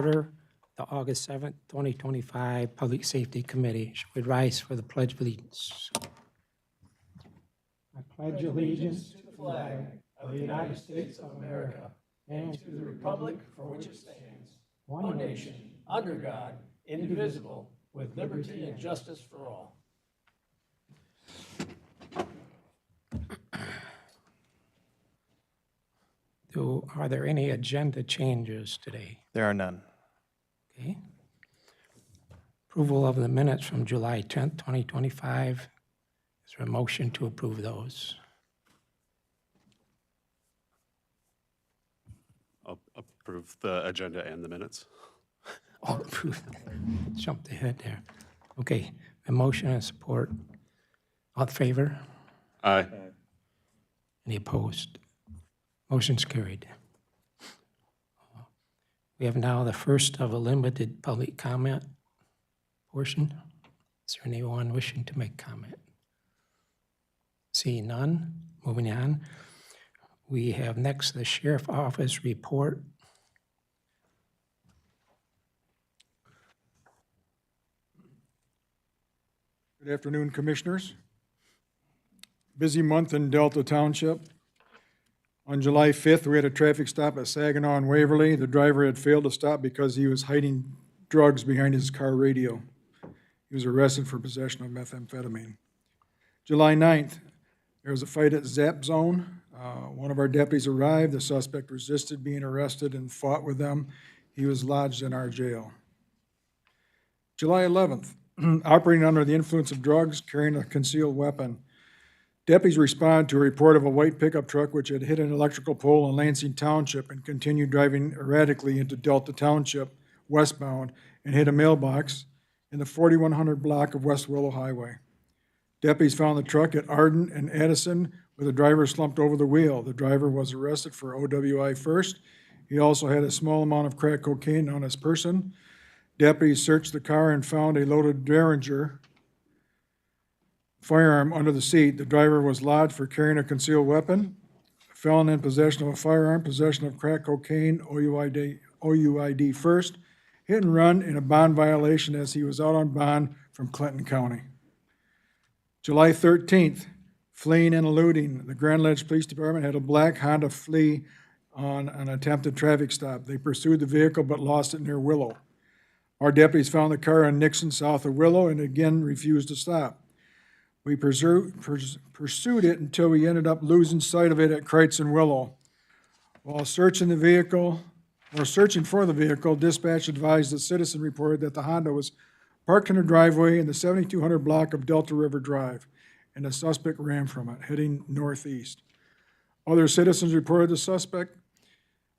order the August 7th, 2025 Public Safety Committee. Should we rise for the Pledge of Allegiance? I pledge allegiance to the flag of the United States of America and to the republic for which it stands, one nation, under God, indivisible, with liberty and justice for all. Are there any agenda changes today? There are none. Okay. Approval of the minutes from July 10th, 2025. Is there a motion to approve those? I'll approve the agenda and the minutes. All approved. Jumped ahead there. Okay, a motion and support. All in favor? Aye. Any opposed? Motion's carried. We have now the first of a limited public comment portion. Is there anyone wishing to make comment? See none. Moving on. We have next the Sheriff's Office report. Good afternoon, Commissioners. Busy month in Delta Township. On July 5th, we had a traffic stop at Saginaw and Waverly. The driver had failed to stop because he was hiding drugs behind his car radio. He was arrested for possession of methamphetamine. July 9th, there was a fight at Zap Zone. One of our deputies arrived. The suspect resisted being arrested and fought with them. He was lodged in our jail. July 11th, operating under the influence of drugs, carrying a concealed weapon. Deputies responded to a report of a white pickup truck which had hit an electrical pole in Lansing Township and continued driving erratically into Delta Township westbound and hit a mailbox in the 4100 block of West Willow Highway. Deputies found the truck at Arden and Addison with the driver slumped over the wheel. The driver was arrested for OWI first. He also had a small amount of crack cocaine on his person. Deputies searched the car and found a loaded Derringer firearm under the seat. The driver was lodged for carrying a concealed weapon, felon in possession of a firearm, possession of crack cocaine, OUID first, hit and run, and a bond violation as he was out on bond from Clinton County. July 13th, fleeing and eluding. The Grand Ledge Police Department had a black Honda flee on an attempted traffic stop. They pursued the vehicle but lost it near Willow. Our deputies found the car on Nixon south of Willow and again refused to stop. We pursued it until we ended up losing sight of it at Kreitz and Willow. While searching for the vehicle, dispatch advised the citizen reported that the Honda was parked in a driveway in the 7200 block of Delta River Drive, and the suspect ran from it, heading northeast. Other citizens reported the suspect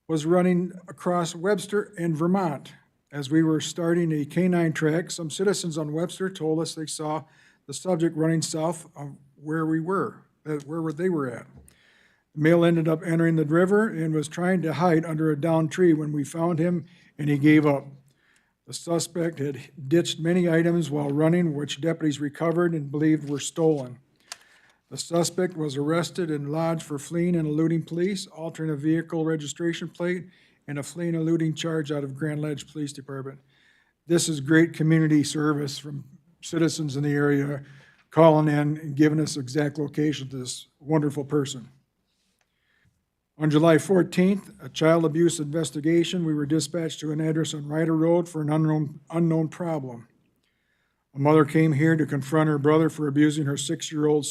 was running across Webster and Vermont. As we were starting a canine track, some citizens on Webster told us they saw the subject running south of where they were at. The male ended up entering the river and was trying to hide under a downed tree when we found him, and he gave up. The suspect had ditched many items while running, which deputies recovered and believed were stolen. The suspect was arrested and lodged for fleeing and eluding police, altering a vehicle registration plate, and a fleeing and eluding charge out of Grand Ledge Police Department. This is great community service from citizens in the area calling in and giving us exact location to this wonderful person. On July 14th, a child abuse investigation, we were dispatched to an address on Ryder Road for an unknown problem. A mother came here to confront her brother for abusing her 6-year-old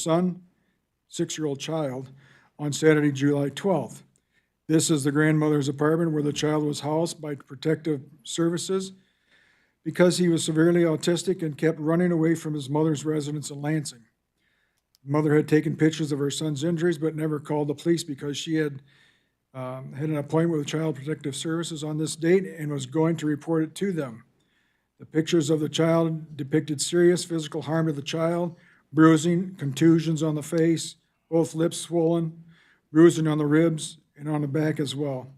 child on Saturday, July 12th. This is the grandmother's apartment where the child was housed by protective services because he was severely autistic and kept running away from his mother's residence in Lansing. The mother had taken pictures of her son's injuries but never called the police because she had an appointment with Child Protective Services on this date and was going to report it to them. The pictures of the child depicted serious physical harm to the child, bruising, contusions on the face, both lips swollen, bruising on the ribs and on the back as well.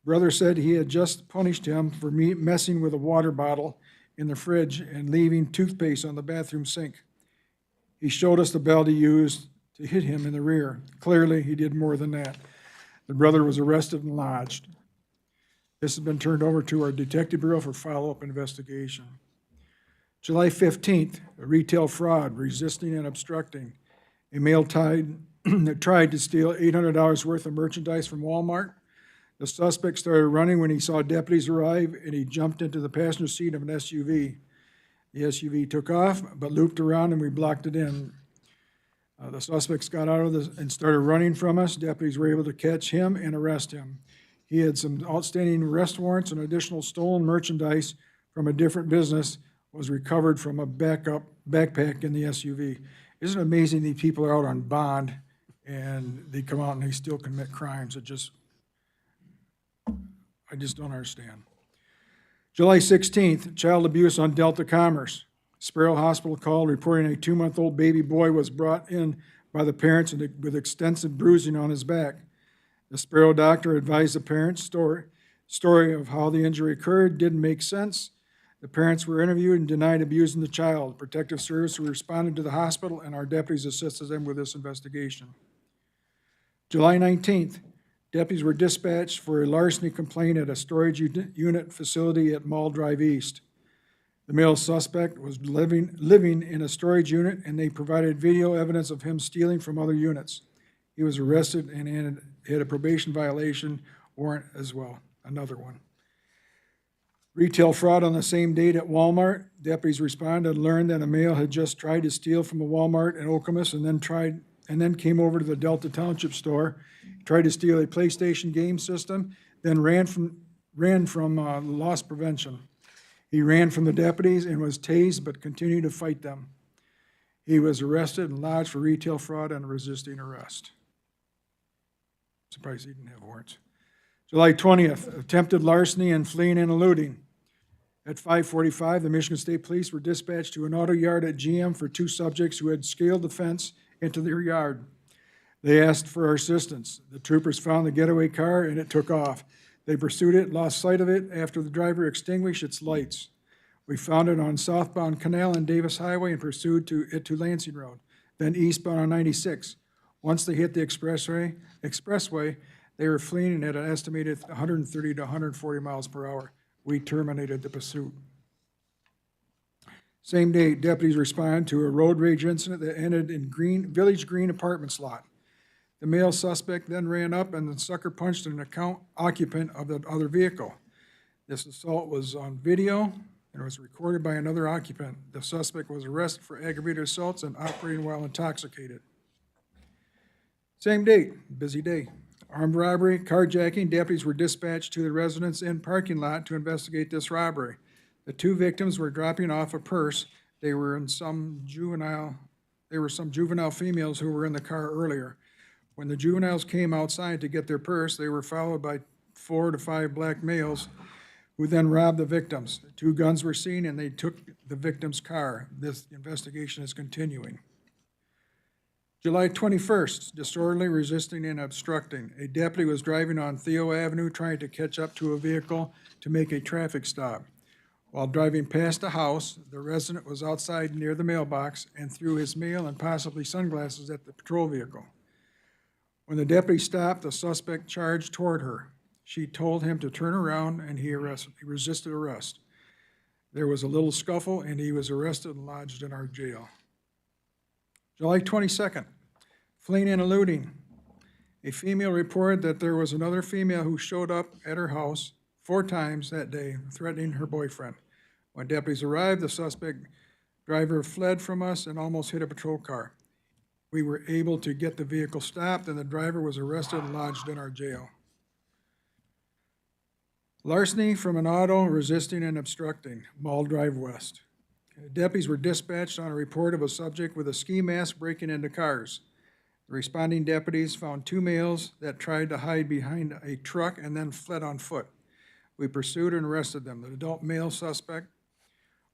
Brother said he had just punished him for messing with a water bottle in the fridge and leaving toothpaste on the bathroom sink. He showed us the belt he used to hit him in the rear. Clearly, he did more than that. The brother was arrested and lodged. This has been turned over to our Detective Bureau for follow-up investigation. July 15th, a retail fraud, resisting and obstructing. A male tried to steal $800 worth of merchandise from Walmart. The suspect started running when he saw deputies arrive, and he jumped into the passenger seat of an SUV. The SUV took off, but looped around and we blocked it in. The suspects got out of this and started running from us. Deputies were able to catch him and arrest him. He had some outstanding arrest warrants and additional stolen merchandise from a different business was recovered from a backpack in the SUV. Isn't it amazing these people are out on bond and they come out and they still commit crimes? I just don't understand. July 16th, child abuse on Delta Commerce. Sparrow Hospital called reporting a 2-month-old baby boy was brought in by the parents with extensive bruising on his back. The Sparrow doctor advised the parents' story of how the injury occurred didn't make sense. The parents were interviewed and denied abusing the child. Protective Service responded to the hospital, and our deputies assisted them with this investigation. July 19th, deputies were dispatched for a larceny complaint at a storage unit facility at Mall Drive East. The male suspect was living in a storage unit, and they provided video evidence of him stealing from other units. He was arrested and had a probation violation warrant as well, another one. Retail fraud on the same date at Walmart. Deputies responded and learned that a male had just tried to steal from a Walmart in Okemos and then came over to the Delta Township store, tried to steal a PlayStation game system, then ran from loss prevention. He ran from the deputies and was tased but continued to fight them. He was arrested and lodged for retail fraud and resisting arrest. Surprised he didn't have warrants. July 20th, attempted larceny and fleeing and eluding. At 5:45, the Michigan State Police were dispatched to an auto yard at GM for 2 subjects who had scaled the fence into their yard. They asked for our assistance. The troopers found the getaway car and it took off. They pursued it, lost sight of it after the driver extinguished its lights. We found it on southbound Canal and Davis Highway and pursued it to Lansing Road, then eastbound on 96. Once they hit the expressway, they were fleeing at an estimated 130 to 140 miles per hour. We terminated the pursuit. Same day, deputies responded to a road rage incident that ended in Village Green Apartments lot. The male suspect then ran up and the sucker punched an occupant of the other vehicle. This assault was on video and was recorded by another occupant. The suspect was arrested for aggravated assaults and operating while intoxicated. Same date, busy day. Armed robbery, carjacking, deputies were dispatched to the residence inn parking lot to investigate this robbery. The 2 victims were dropping off a purse. They were some juvenile females who were in the car earlier. When the juveniles came outside to get their purse, they were followed by 4 to 5 black males who then robbed the victims. 2 guns were seen and they took the victim's car. This investigation is continuing. July 21st, disorderly, resisting, and obstructing. A deputy was driving on Theo Avenue trying to catch up to a vehicle to make a traffic stop. While driving past a house, the resident was outside near the mailbox and threw his mail and possibly sunglasses at the patrol vehicle. When the deputy stopped, the suspect charged toward her. She told him to turn around and he resisted arrest. There was a little scuffle and he was arrested and lodged in our jail. July 22nd, fleeing and eluding. A female reported that there was another female who showed up at her house 4 times that day, threatening her boyfriend. When deputies arrived, the suspect driver fled from us and almost hit a patrol car. We were able to get the vehicle stopped and the driver was arrested and lodged in our jail. Larceny from an auto, resisting and obstructing, Mall Drive West. Deputies were dispatched on a report of a subject with a ski mask breaking into cars. The responding deputies found 2 males that tried to hide behind a truck and then fled on foot. We pursued and arrested them. The adult male suspect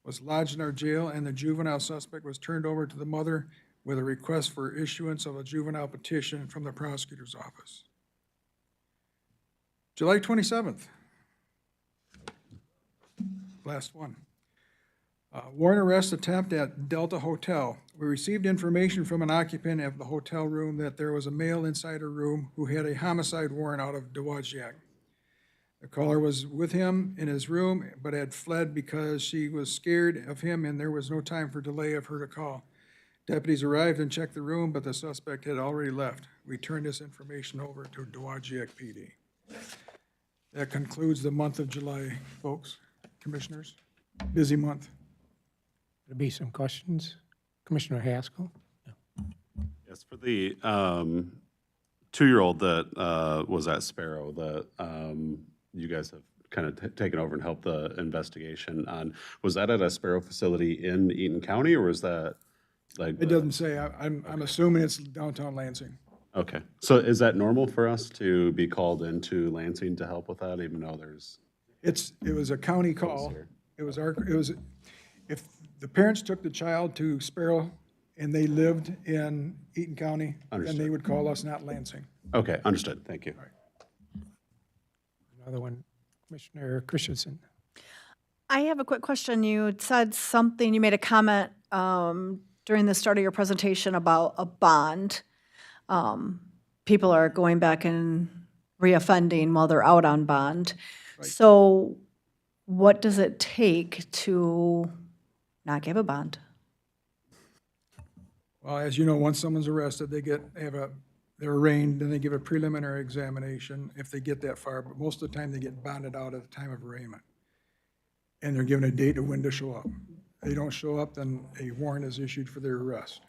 was lodged in our jail and the juvenile suspect was turned over to the mother with a request for issuance of a juvenile petition from the prosecutor's office. July 27th. Last one. Warrant arrest attempt at Delta Hotel. We received information from an occupant of the hotel room that there was a male inside a room who had a homicide warrant out of Dowagiac. The caller was with him in his room, but had fled because she was scared of him and there was no time for delay of her to call. Deputies arrived and checked the room, but the suspect had already left. We turned this information over to Dowagiac PD. That concludes the month of July, folks, commissioners. Busy month. There'll be some questions. Commissioner Haskell? Yes, for the 2-year-old that was at Sparrow that you guys have kind of taken over and helped the investigation on, was that at a Sparrow facility in Eaton County, or was that like? It doesn't say. I'm assuming it's downtown Lansing. Okay, so is that normal for us to be called into Lansing to help with that, even though there's? It was a county call. If the parents took the child to Sparrow and they lived in Eaton County, then they Understood. would call us, not Lansing. Okay, understood, thank you. Another one, Commissioner Christensen. I have a quick question. You said something, you made a comment during the start of your presentation about a bond. People are going back and reoffending while they're out on bond. Right. So what does it take to not give a bond? Well, as you know, once someone's arrested, they're arraigned, then they give a preliminary examination if they get that far, but most of the time they get bonded out at the time of arraignment. And they're given a date of when to show up. If they don't show up, then a warrant is issued for their arrest.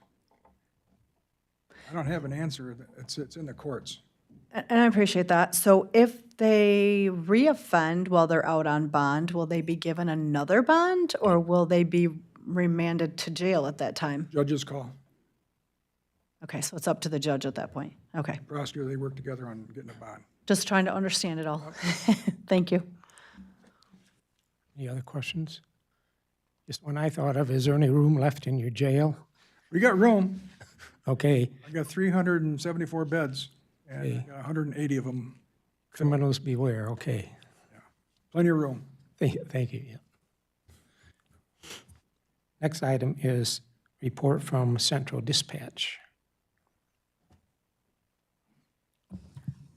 I don't have an answer. It's in the courts. And I appreciate that. So if they reoffend while they're out on bond, will they be given another bond or will they be remanded to jail at that time? Judges call. Okay, so it's up to the judge at that point. Okay, Prosecutor, they work together on getting a bond. just trying to understand it all. Thank you. Any other questions? Just one I thought of, is there any room left in your jail? We got room. Okay, I got 374 beds, and I Okay. got 180 of them. criminals beware, okay. Plenty of room. Thank you. Yeah. Next item is report from Central Dispatch.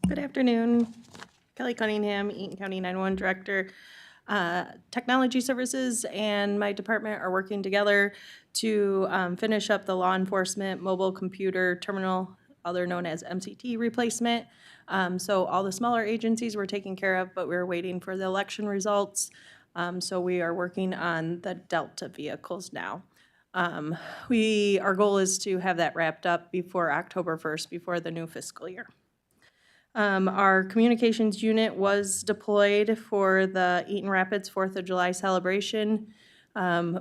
Good afternoon. Kelly Cunningham, Eaton County 911 Director. Technology Services and my department are working together to finish up the law enforcement mobile computer terminal, other known as MCT replacement. So all the smaller agencies were taken care of, but we're waiting for the election results. So we are working on the Delta vehicles now. Our goal is to have that wrapped up before October 1st, before the new fiscal year. Our communications unit was deployed for the Eaton Rapids 4th of July celebration.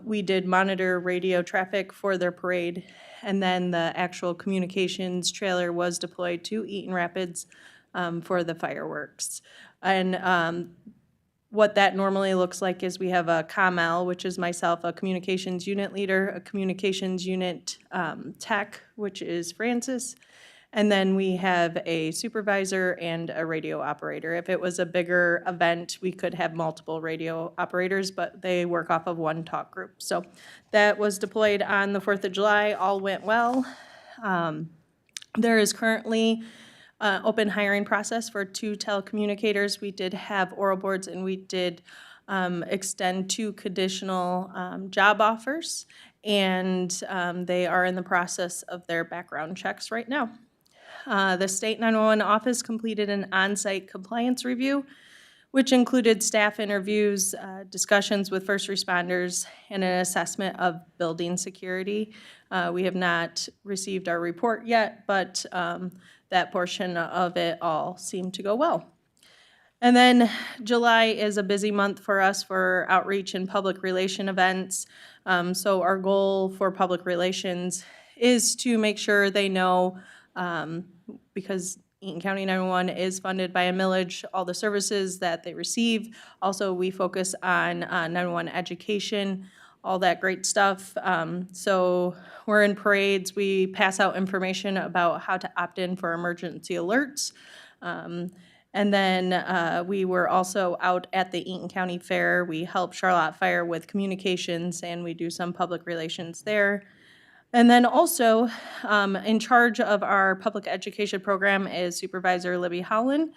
We did monitor radio traffic for their parade, and then the actual communications trailer was deployed to Eaton Rapids for the fireworks. And what that normally looks like is we have a COML, which is myself, a communications unit leader, a communications unit tech, which is Francis, and then we have a supervisor and a radio operator. If it was a bigger event, we could have multiple radio operators, but they work off of one talk group. So that was deployed on the 4th of July, all went well. There is currently open hiring process for 2 telecommunicators. We did have oral boards and we did extend 2 conditional job offers, and they are in the process of their background checks right now. The State 911 office completed an on-site compliance review, which included staff interviews, discussions with first responders, and an assessment of building security. We have not received our report yet, but that portion of it all seemed to go well. And then July is a busy month for us for outreach and public relation events. So our goal for public relations is to make sure they know, because Eaton County 911 is funded by a millage, all the services that they receive. Also, we focus on 911 education, all that great stuff. So we're in parades, we pass out information about how to opt in for emergency alerts. And then we were also out at the Eaton County Fair. We help Charlotte Fire with communications and we do some public relations there. And then also, in charge of our public education program is Supervisor Libby Howland.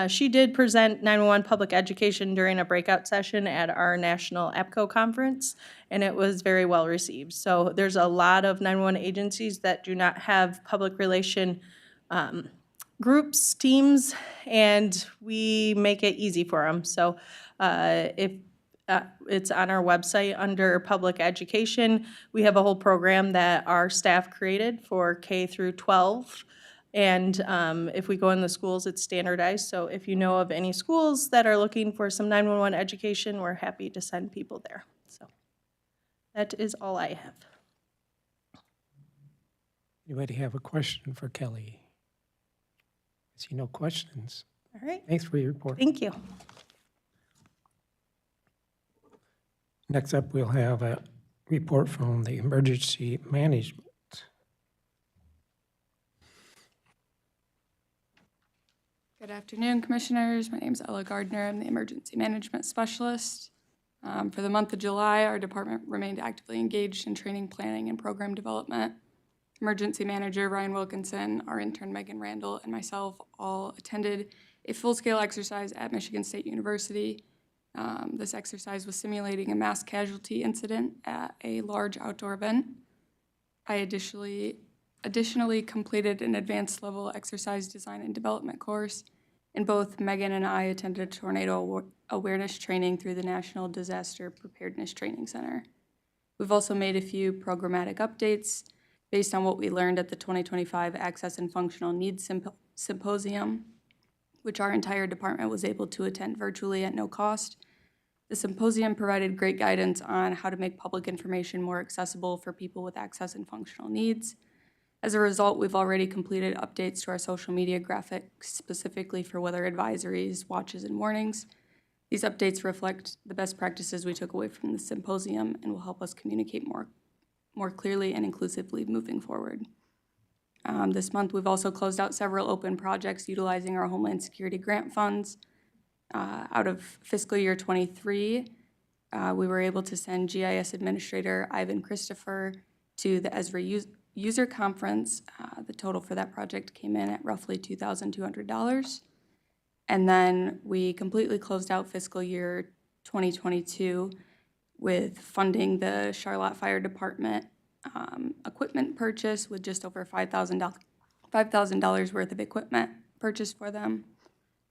She did present 911 public education during a breakout session at our national APCO conference, and it was very well received. So there's a lot of 911 agencies that do not have public relation groups, teams, and we make it easy for them. So if it's on our website under public education. We have a whole program that our staff created for K through 12. And if we go in the schools, it's standardized. So if you know of any schools that are looking for some 911 education, we're happy to send people there. So that is all I have. Anybody have a question for Kelly? I see no questions. All right, Thanks for your report. thank you. Next up, we'll have a report from the emergency management. Good afternoon, Commissioners. My name is Ella Gardner. I'm the Emergency Management Specialist. For the month of July, our department remained actively engaged in training, planning, and program development. Emergency Manager Ryan Wilkinson, our intern Megan Randall, and myself all attended a full-scale exercise at Michigan State University. This exercise was simulating a mass casualty incident at a large outdoor event. I additionally completed an advanced level exercise design and development course, and both Megan and I attended tornado awareness training through the National Disaster Preparedness Training Center. We've also made a few programmatic updates based on what we learned at the 2025 Access and Functional Needs Symposium, which our entire department was able to attend virtually at no cost. The symposium provided great guidance on how to make public information more accessible for people with access and functional needs. As a result, we've already completed updates to our social media graphics specifically for weather advisories, watches, and warnings. These updates reflect the best practices we took away from the symposium and will help us communicate more clearly and inclusively moving forward. This month, we've also closed out several open projects utilizing our Homeland Security grant funds. Out of fiscal year 23, we were able to send GIS Administrator Ivan Christopher to the Ezra User Conference. The total for that project came in at roughly $2,200. And then we completely closed out fiscal year 2022 with funding the Charlotte Fire Department equipment purchase with just over $5,000 worth of equipment purchased for them,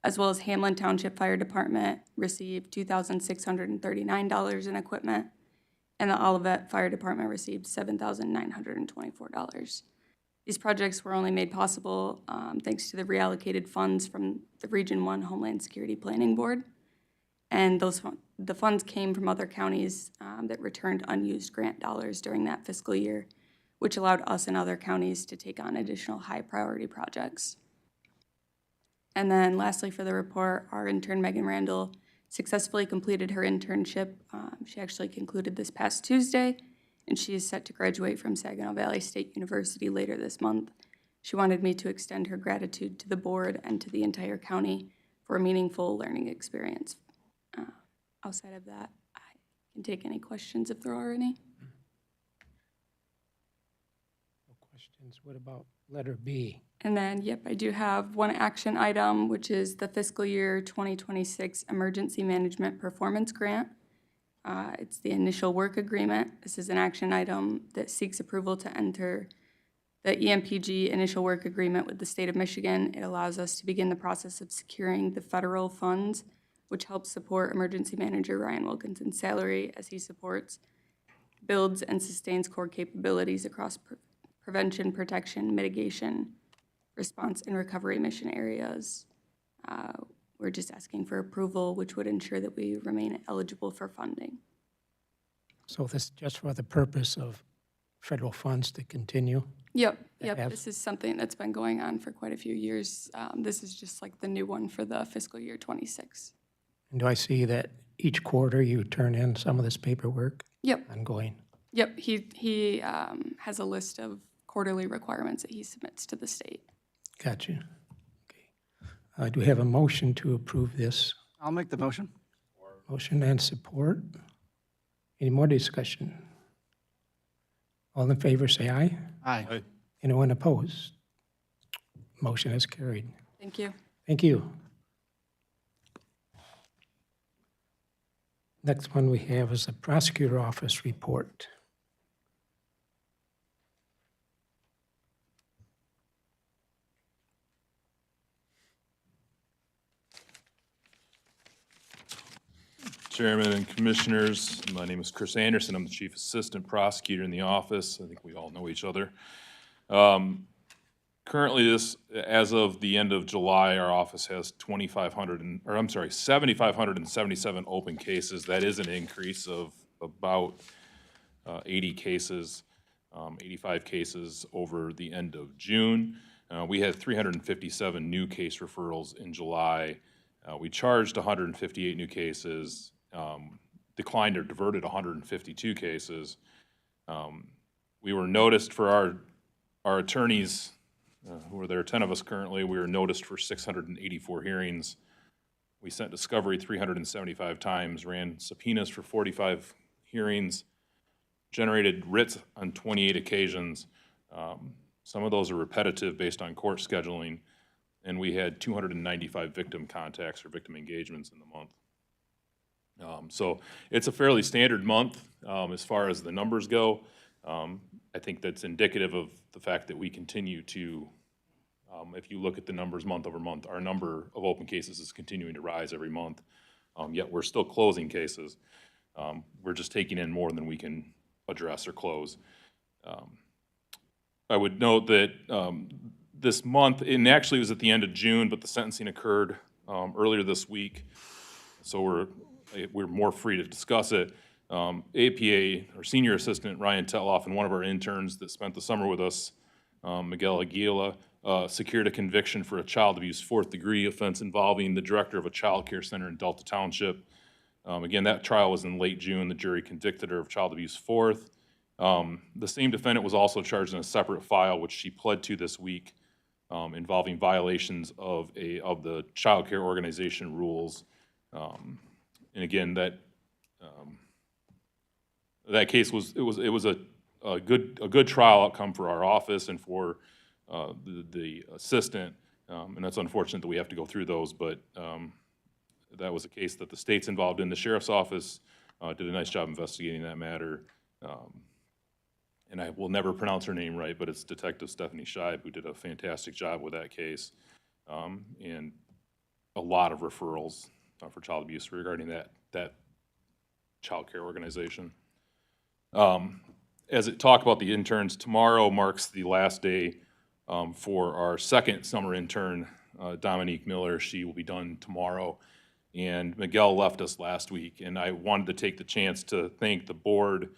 as well as Hamlin Township Fire Department received $2,639 in equipment, and the Olivet Fire Department received $7,924. These projects were only made possible thanks to the reallocated funds from the Region 1 Homeland Security Planning Board. And the funds came from other counties that returned unused grant dollars during that fiscal year, which allowed us and other counties to take on additional high-priority projects. And then lastly for the report, our intern Megan Randall successfully completed her internship. She actually concluded this past Tuesday, and she is set to graduate from Saginaw Valley State University later this month. She wanted me to extend her gratitude to the board and to the entire county for a meaningful learning experience. Outside of that, I can take any questions if there are any. No questions. What about letter B? And then, yep, I do have one action item, which is the fiscal year 2026 Emergency Management Performance Grant. It's the initial work agreement. This is an action item that seeks approval to enter the EMPG initial work agreement with the state of Michigan. It allows us to begin the process of securing the federal funds, which helps support Emergency Manager Ryan Wilkinson's salary as he supports, builds, and sustains core capabilities across prevention, protection, mitigation, response, and recovery mission areas. We're just asking for approval, which would ensure that we remain eligible for funding. So this is just for the purpose of federal funds to continue? Yep. have- This is something that's been going on for quite a few years. This is just like the new one for the fiscal year 26. And do I see that each quarter you turn in some of this paperwork Yep. ongoing? Yep. He has a list of quarterly requirements that he submits to the state. Gotcha. Okay. Do we have a motion to approve this? I'll make the motion. Motion and support. Any more discussion? All in favor, say aye. Aye. Anyone opposed? Motion is carried. Thank you. Thank you. Next one we have is the Prosecutor Office report. Chairman and Commissioners, my name is Chris Anderson. I'm the Chief Assistant Prosecutor in the office. I think we all know each other. Currently, as of the end of July, our office has 7,577 open cases. That is an increase of about 80 cases, 85 cases over the end of June. We had 357 new case referrals in July. We charged 158 new cases, declined or diverted 152 cases. We were noticed for our attorneys, who are there, 10 of us currently. We were noticed for 684 hearings. We sent discovery 375 times, ran subpoenas for 45 hearings, generated writs on 28 occasions. Some of those are repetitive based on court scheduling, and we had 295 victim contacts or victim engagements in the month. So it's a fairly standard month as far as the numbers go. I think that's indicative of the fact that we continue to, if you look at the numbers month over month, our number of open cases is continuing to rise every month, yet we're still closing cases. We're just taking in more than we can address or close. I would note that this month, and actually it was at the end of June, but the sentencing occurred earlier this week, so we're more free to discuss it. APA, our senior assistant, Ryan Tetloff, and one of our interns that spent the summer with us, Miguel Aguila, secured a conviction for a child abuse 4th degree offense involving the director of a child care center in Delta Township. Again, that trial was in late June. The jury convicted her of child abuse 4th. The same defendant was also charged in a separate file, which she pled to this week, involving violations of the child care organization rules. And again, that case was a good trial outcome for our office and for the assistant, and that's unfortunate that we have to go through those. But that was a case that the state's involved in. The sheriff's office did a nice job investigating that matter, and I will never pronounce her name right, but it's Detective Stephanie Scheib who did a fantastic job with that case, and a lot of referrals for child abuse regarding that child care organization. As it talked about the interns, tomorrow marks the last day for our second summer intern, Dominique Miller. She will be done tomorrow, and Miguel left us last week, and I wanted to take the chance to thank the board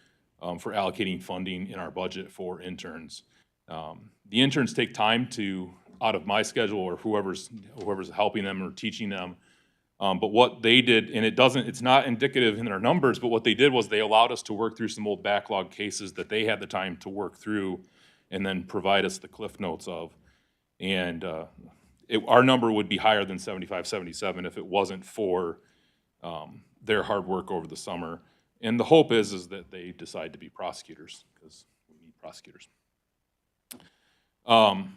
for allocating funding in our budget for interns. The interns take time out of my schedule or whoever's helping them or teaching them. But what they did, and it's not indicative in our numbers, but what they did was they allowed us to work through some old backlog cases that they had the time to work through and then provide us the cliff notes of. And our number would be higher than 75, 77 if it wasn't for their hard work over the summer. And the hope is that they decide to be prosecutors, because we need prosecutors. And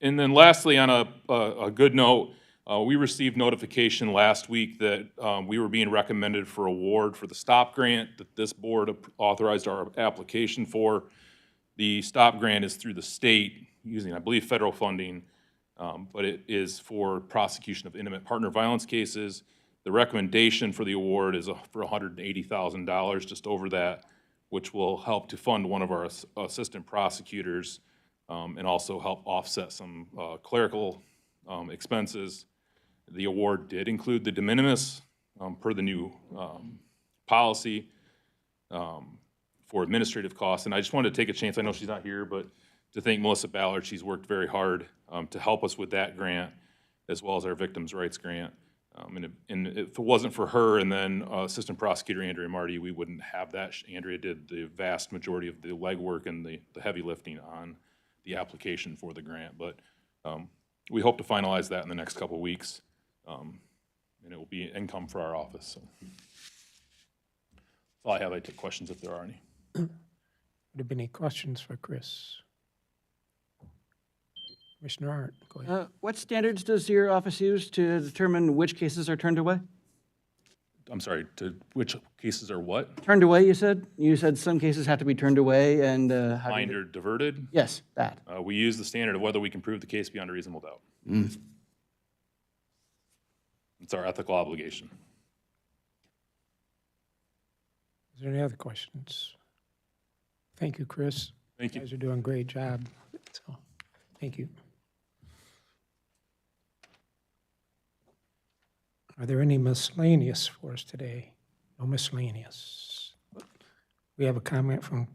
then lastly, on a good note, we received notification last week that we were being recommended for award for the STOP grant that this board authorized our application for. The STOP grant is through the state using, I believe, federal funding, but it is for prosecution of intimate partner violence cases. The recommendation for the award is for $180,000, just over that, which will help to fund one of our assistant prosecutors and also help offset some clerical expenses. The award did include the de minimis per the new policy for administrative costs. And I just wanted to take a chance, I know she's not here, but to thank Melissa Ballard. She's worked very hard to help us with that grant, as well as our victims' rights grant. And if it wasn't for her and then Assistant Prosecutor Andrea Marty, we wouldn't have that. Andrea did the vast majority of the legwork and the heavy lifting on the application for the grant. But we hope to finalize that in the next couple of weeks, and it will be income for our office. So that's all I have. I take questions if there are any. Would there be any questions for Chris? Commissioner Arndt, go ahead. What standards does your office use to determine which cases are turned away? I'm sorry, to which cases are what? Turned away, you said? You said some cases have to be turned away and, how do you Fined do- or diverted? Yes, that. We use the standard of whether we can prove the case beyond a reasonable doubt. It's our ethical obligation. Is there any other questions? Thank you, Chris. Thank You you. guys are doing a great job. So, thank you. Are there any miscellaneous for us today? No miscellaneous. We have a comment from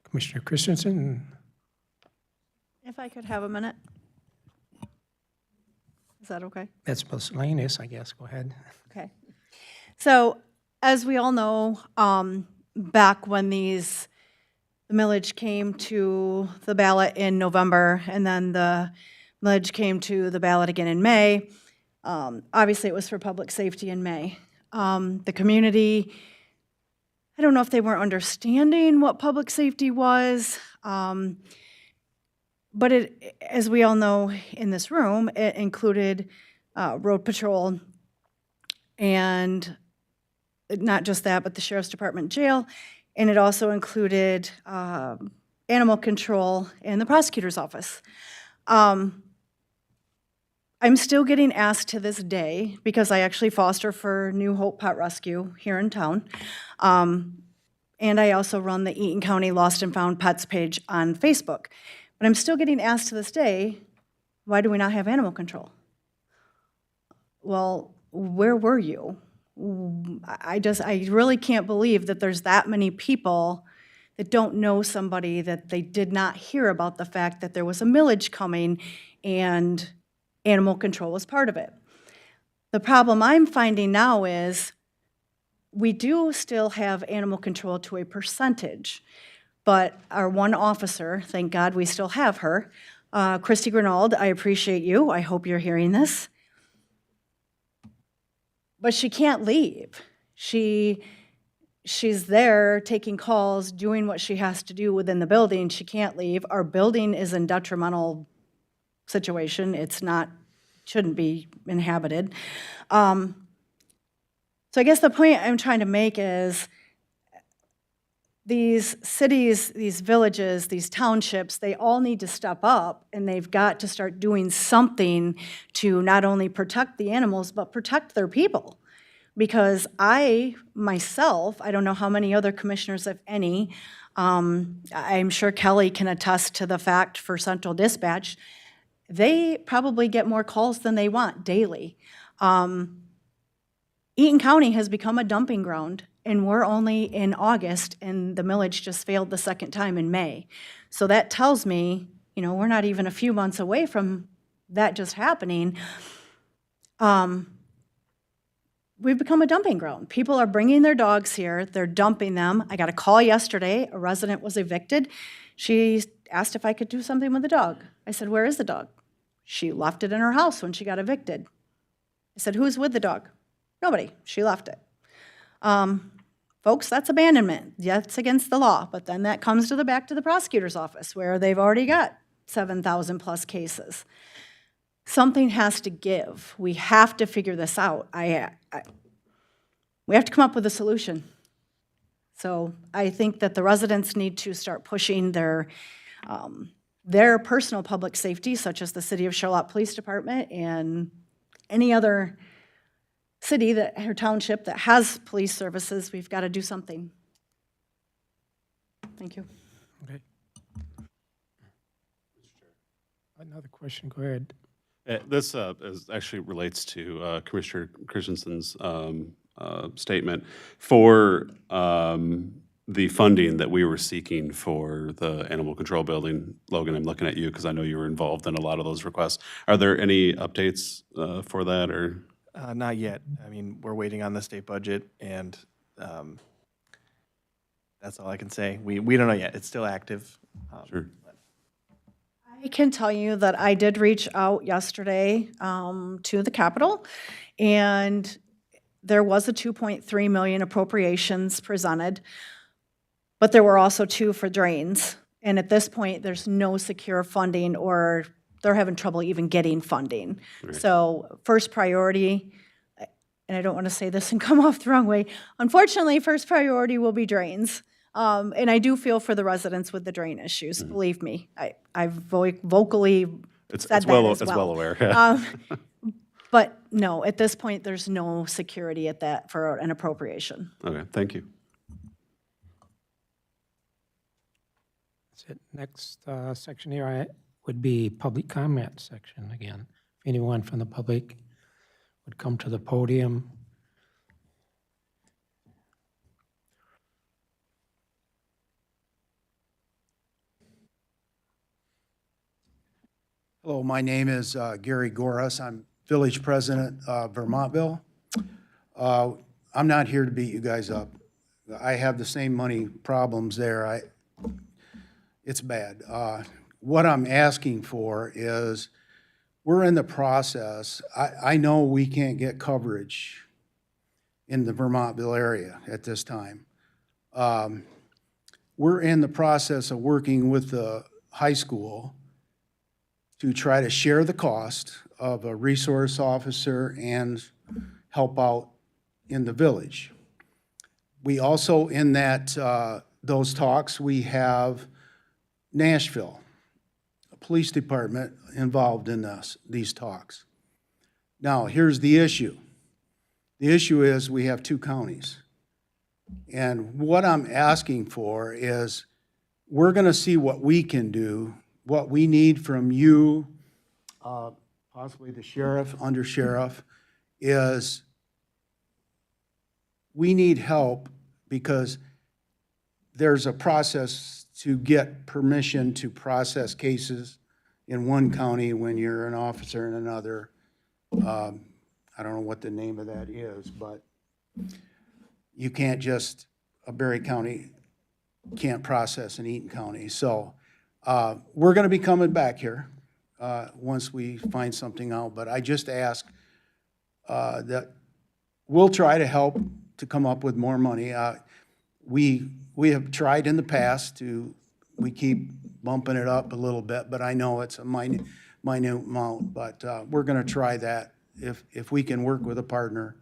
Commissioner Christensen. If I could have a minute? Is that okay? That's miscellaneous, I guess. Go ahead. Okay. So, as we all know, back when the millage came to the ballot in November, and then the millage came to the ballot again in May, obviously it was for public safety in May. The community, I don't know if they weren't understanding what public safety was, but it, as we all know in this room, it included road patrol, and not just that, but the sheriff's department jail, and it also included animal control and the prosecutor's office. I'm still getting asked to this day, because I actually foster for New Hope Pet Rescue here in town, and I also run the Eaton County Lost and Found Pets page on Facebook. But I'm still getting asked to this day, why do we not have animal control? Well, where were you? I really can't believe that there's that many people that don't know somebody, that they did not hear about the fact that there was a millage coming and animal control was part of it. The problem I'm finding now is we do still have animal control to a percentage, but our one officer, thank God we still have her, Christy Grinald, I appreciate you. I hope you're hearing this. But she can't leave. She's there taking calls, doing what she has to do within the building. She can't leave. Our building is in detrimental situation. It's not, shouldn't be inhabited. So I guess the point I'm trying to make is these cities, these villages, these townships, they all need to step up, and they've got to start doing something to not only protect the animals, but protect their people. Because I, myself, I don't know how many other commissioners, if any, I'm sure Kelly can attest to the fact for Central Dispatch, they probably get more calls than they want daily. Eaton County has become a dumping ground, and we're only in August, and the millage just failed the second time in May. So that tells me, we're not even a few months away from that just happening. We've become a dumping ground. People are bringing their dogs here, they're dumping them. I got a call yesterday, a resident was evicted. She asked if I could do something with the dog. I said, where is the dog? She left it in her house when she got evicted. I said, who's with the dog? Nobody, she left it. Folks, that's abandonment. Yeah, it's against the law, but then that comes back to the prosecutor's office where they've already got 7,000 plus cases. Something has to give. We have to figure this out. We have to come up with a solution. So I think that the residents need to start pushing their personal public safety, such as the City of Charlotte Police Department and any other city or township that has police services. We've got to do something. Thank you. Okay. Another question, go ahead. This actually relates to Commissioner Christensen's statement. For the funding that we were seeking for the animal control building, Logan, I'm looking at you because I know you were involved in a lot of those requests. Are there any updates for that, or? Not yet. I mean, we're waiting on the state budget, and that's all I can say. We don't know yet. It's still active. Sure. I can tell you that I did reach out yesterday to the Capitol, and there was a $2.3 million appropriations presented. But there were also 2 for drains. And at this point, there's no secure funding, or they're having trouble even getting funding. So first priority, and I don't want to say this and come off the wrong way, unfortunately, first priority will be drains. And I do feel for the residents with the drain issues, believe me. I've vocally said that as It's well. well aware. But no, at this point, there's no security at that for an appropriation. Okay, thank you. That's it. Next section here would be public comment section again. If anyone from the public would come to the podium. Hello, my name is Gary Goras. I'm village president of Vermontville. I'm not here to beat you guys up. I have the same money problems there. It's bad. What I'm asking for is, we're in the process. I know we can't get coverage in the Vermontville area at this time. We're in the process of working with the high school to try to share the cost of a resource officer and help out in the village. We also, in those talks, we have Nashville, a police department involved in these talks. Now, here's the issue. The issue is we have 2 counties. And what I'm asking for is, we're going to see what we can do. What we need from you, possibly the sheriff, undersheriff, is we need help, because there's a process to get permission to process cases in one county when you're an officer in another. I don't know what the name of that is, but you can't just, a Berry County can't process in Eaton County. So we're going to be coming back here once we find something out, but I just ask that we'll try to help to come up with more money. We have tried in the past we keep bumping it up a little bit, but I know it's a minute amount, but we're going to try that if we can work with a partner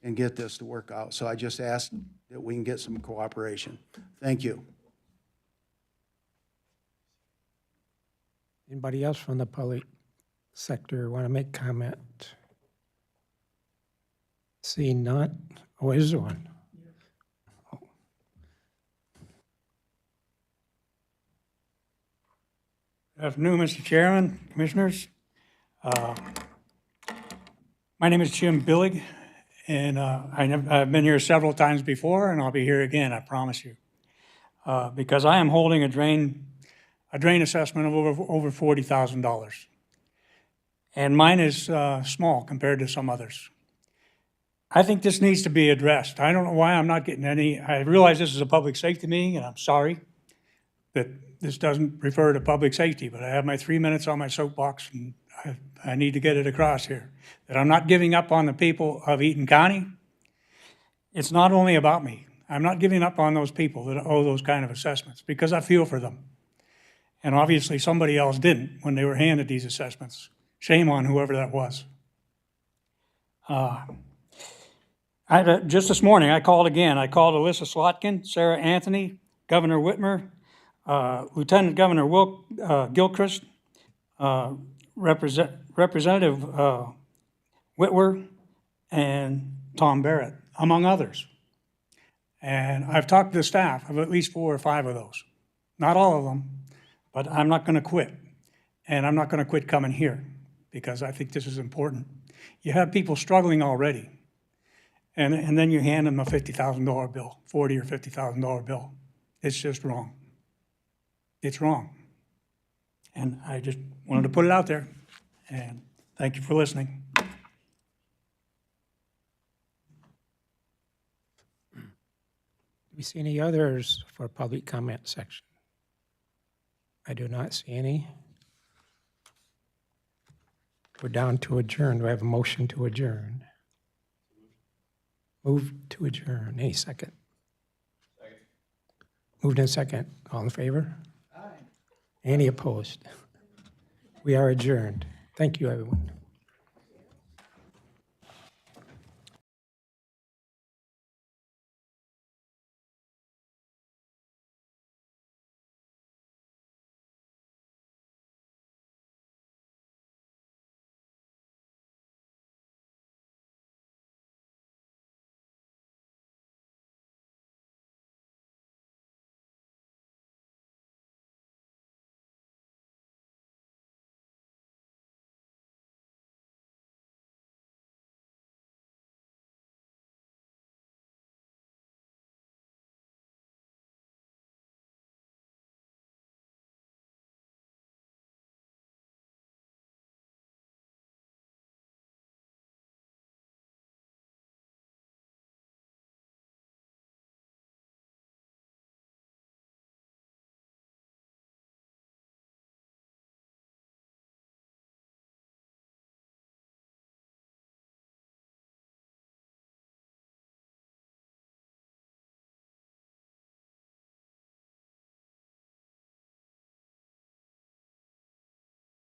and get this to work out. So I just ask that we can get some cooperation. Thank you. Anybody else from the public sector want to make comment? Seeing none. Oh, is there one? Oh. Good afternoon, Mr. Chairman, Commissioners. My name is Jim Billig, and I've been here several times before, and I'll be here again, I promise you. Because I am holding a drain assessment of over $40,000. And mine is small compared to some others. I think this needs to be addressed. I don't know why I'm not getting any. I realize this is a public safety meeting, and I'm sorry that this doesn't refer to public safety, but I have my 3 minutes on my soapbox, and I need to get it across here, that I'm not giving up on the people of Eaton County. It's not only about me. I'm not giving up on those people that owe those kind of assessments, because I feel for them. And obviously somebody else didn't when they were handed these assessments. Shame on whoever that was. Just this morning, I called again. I called Alyssa Slotkin, Sarah Anthony, Governor Whitmer, Lieutenant Governor Gilchrist, Representative Whitwer, and Tom Barrett, among others. And I've talked to the staff of at least 4 or 5 of those. Not all of them, but I'm not going to quit. And I'm not going to quit coming here, because I think this is important. You have people struggling already. And then you hand them a $50,000 bill, $40,000 or $50,000 bill. It's just wrong. It's wrong. And I just wanted to put it out there. And thank you for listening. Do we see any others for public comment section? I do not see any. We're down to adjourn. Do I have a motion to adjourn? Move to adjourn. Any second? Moved in second. All in favor? Aye. Any opposed? We are adjourned. Thank you, everyone.